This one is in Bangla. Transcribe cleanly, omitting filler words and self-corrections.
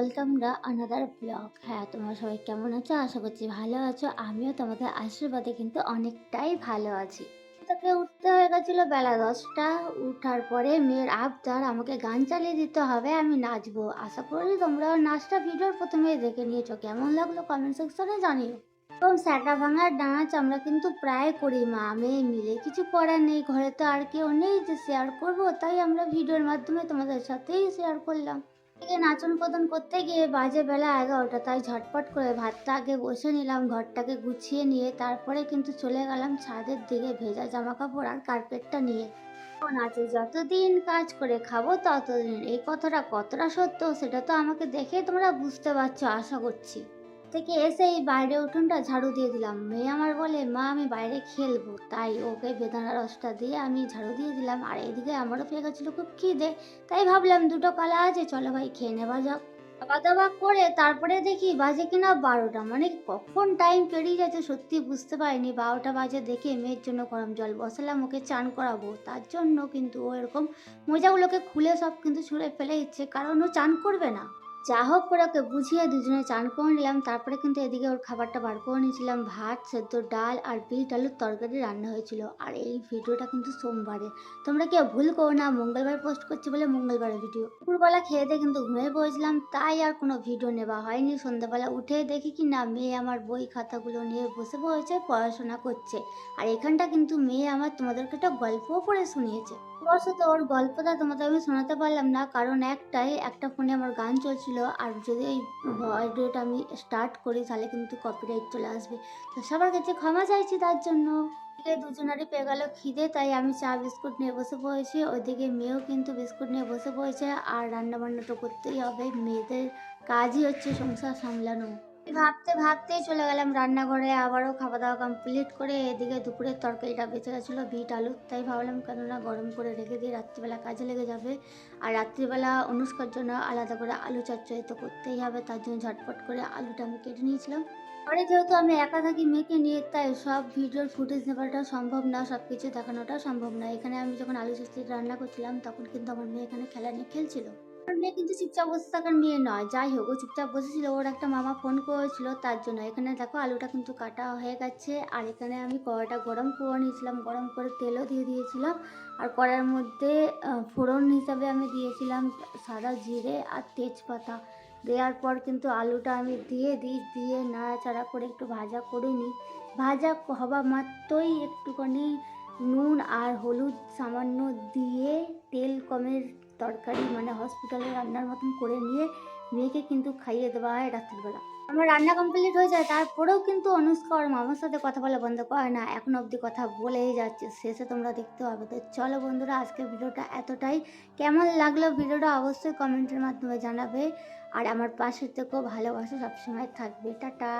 ওয়েলকাম দা আনাদার ব্লগ। হ্যাঁ, তোমরা সবাই কেমন আছো? আশা করছি ভালো আছো। আমিও তোমাদের আশীর্বাদে কিন্তু অনেকটাই ভালো আছি। তাকে উঠতে হয়ে গেছিল বেলা 10টা। উঠার পরে মেয়ের আবদার আমাকে গান চালিয়ে দিতে হবে, আমি নাচবো। আশা করি তোমরাও নাচটা ভিডিওর প্রথমেই দেখে নিয়েছো। কেমন লাগলো কমেন্ট সেকশনে জানিও। এবং স্যাটা ভাঙার নাচ আমরা কিন্তু প্রায় করি মা মেয়ে মিলে। কিছু করার নেই, ঘরে তো আর কেউ নেই যে শেয়ার করবো, তাই আমরা ভিডিওর মাধ্যমে তোমাদের সাথেই শেয়ার করলাম। এদিকে নাচন কোদন করতে গিয়ে বাজে বেলা 11টা, তাই ঝটপট করে ভাতটা আগে বসে নিলাম, ঘরটাকে গুছিয়ে নিয়ে তারপরে কিন্তু চলে গেলাম ছাদের দিকে ভেজা জামা কাপড় আর কার্পেটটা নিয়ে। আছে যতদিন কাজ করে খাবো ততদিন, এই কথাটা কতটা সত্য সেটা তো আমাকে দেখে তোমরা বুঝতে পারছো আশা করছি। থেকে এসেই বাইরে উঠোনটা ঝাড়ু দিয়ে দিলাম। মেয়ে আমার বলে মা আমি বাইরে খেলবো, তাই ওকে বেদানা রসটা দিয়ে আমি ঝাড়ু দিয়ে দিলাম। আর এদিকে আমারও পেয়ে গেছিলো খুব খিদে, তাই ভাবলাম দুটো কলা আছে, চলো ভাই খেয়ে নেওয়া যাক। খাওয়া দাওয়া করে তারপরে দেখি বাজে কিনা 12টা, মানে কখন টাইম পেরিয়ে যাচ্ছে সত্যি বুঝতে পারিনি। 12টা বাজে দেখে মেয়ের জন্য গরম জল বসালাম, ওকে চান করাবো। তার জন্য কিন্তু ও এরকম মোজাগুলোকে খুলে সব কিন্তু ছুঁড়ে ফেলে দিচ্ছে, কারণ ও চান করবে না। যা হোক করে ওকে বুঝিয়ে দুজনে চান করে নিলাম। তারপরে কিন্তু এদিকে ওর খাবারটা বার করে নিয়েছিলাম। ভাত, সেদ্ধ ডাল আর বিট আলুর তরকারি রান্না হয়েছিল। আর এই ভিডিওটা কিন্তু সোমবারে, তোমরা কেউ ভুল করো না, মঙ্গলবার পোস্ট করছি বলে মঙ্গলবারের ভিডিও। দুপুরবেলা খেয়ে দিয়ে কিন্তু ঘুমিয়ে পড়েছিলাম, তাই আর কোনো ভিডিও নেওয়া হয়নি। সন্ধ্যাবেলা উঠে দেখি কি না মেয়ে আমার বই খাতাগুলো নিয়ে বসে পড়েছে, পড়াশোনা করছে। আর এখানটা কিন্তু মেয়ে আমার তোমাদেরকে একটা গল্পও পড়ে শুনিয়েছে। বশত ওর গল্পটা তোমাদের আমি শোনাতে পারলাম না, কারণ একটা ফোনে আমার গান চলছিল। আর যদি এই ভিডিওটা আমি স্টার্ট করি তাহলে কিন্তু কপিরাইট চলে আসবে। তো সবার কাছে ক্ষমা চাইছি তার জন্য। এদিকে দুজনারই পেয়ে গেল খিদে, তাই আমি চা বিস্কুট নিয়ে বসে পড়েছি। ওইদিকে মেয়েও কিন্তু বিস্কুট নিয়ে বসে পড়েছে। আর রান্না বান্না তো করতেই হবে, মেয়েদের কাজই হচ্ছে সংসার সামলানো। ভাবতে ভাবতেই চলে গেলাম রান্নাঘরে, আবারও খাওয়া দাওয়া কমপ্লিট করে। এদিকে দুপুরের তরকারিটা বেঁচে গেছিলো বিট আলু, তাই ভাবলাম কেননা গরম করে রেখে দিয়ে রাত্রিবেলা কাজে লেগে যাবে। আর রাত্রিবেলা অনুষ্কার জন্য আলাদা করে আলু চচ্চড়ি তো করতেই হবে, তার জন্য ঝটপট করে আলুটা আমি কেটে নিয়েছিলাম। পরে যেহেতু আমি একা থাকি মেয়েকে নিয়ে, তাই সব ভিডিওর ফুটেজ নেওয়াটা সম্ভব না, সব কিছু দেখানোটা সম্ভব না। এখানে আমি যখন আলু চচ্চড়ি রান্না করছিলাম তখন কিন্তু আমার মেয়ে এখানে খেলা নিয়ে খেলছিল। আমার মেয়ে কিন্তু চুপচাপ বসে থাকার মেয়ে নয়, যাই হোক ও চুপচাপ বসেছিল। ওর একটা মামা ফোন করেছিল তার জন্য। এখানে দেখো আলুটা কিন্তু কাটা হয়ে গেছে। আর এখানে আমি কড়াইটা গরম করে নিয়েছিলাম, গরম করে তেলও দিয়ে দিয়েছিলাম। আর কড়াইয়ের মধ্যে ফোড়ন হিসাবে আমি দিয়েছিলাম সাদা জিরে আর তেজপাতা। দেওয়ার পর কিন্তু আলুটা আমি দিয়ে নাড়াচাড়া করে একটু ভাজা করে নিই। ভাজা হওয়া মাত্রই একটুখানি নুন আর হলুদ সামান্য দিয়ে তেল কমের তরকারি, মানে হসপিটালে রান্নার মতন করে নিয়ে মেয়েকে কিন্তু খাইয়ে দেওয়া হয় রাত্রিবেলা। আমার রান্না কমপ্লিট হয়ে যায়, তারপরেও কিন্তু অনুষ্কা ওর মামার সাথে কথা বলা বন্ধ করে না, এখন অবধি কথা বলেই যাচ্ছে। শেষে তোমরা দেখতে পাবে। তো চলো বন্ধুরা, আজকের ভিডিওটা এতটাই। কেমন লাগলো ভিডিওটা অবশ্যই কমেন্টের মাধ্যমে জানাবে। আর আমার পাশে থেকেও, ভালোবাসা সবসময় থাকবে। টাটা।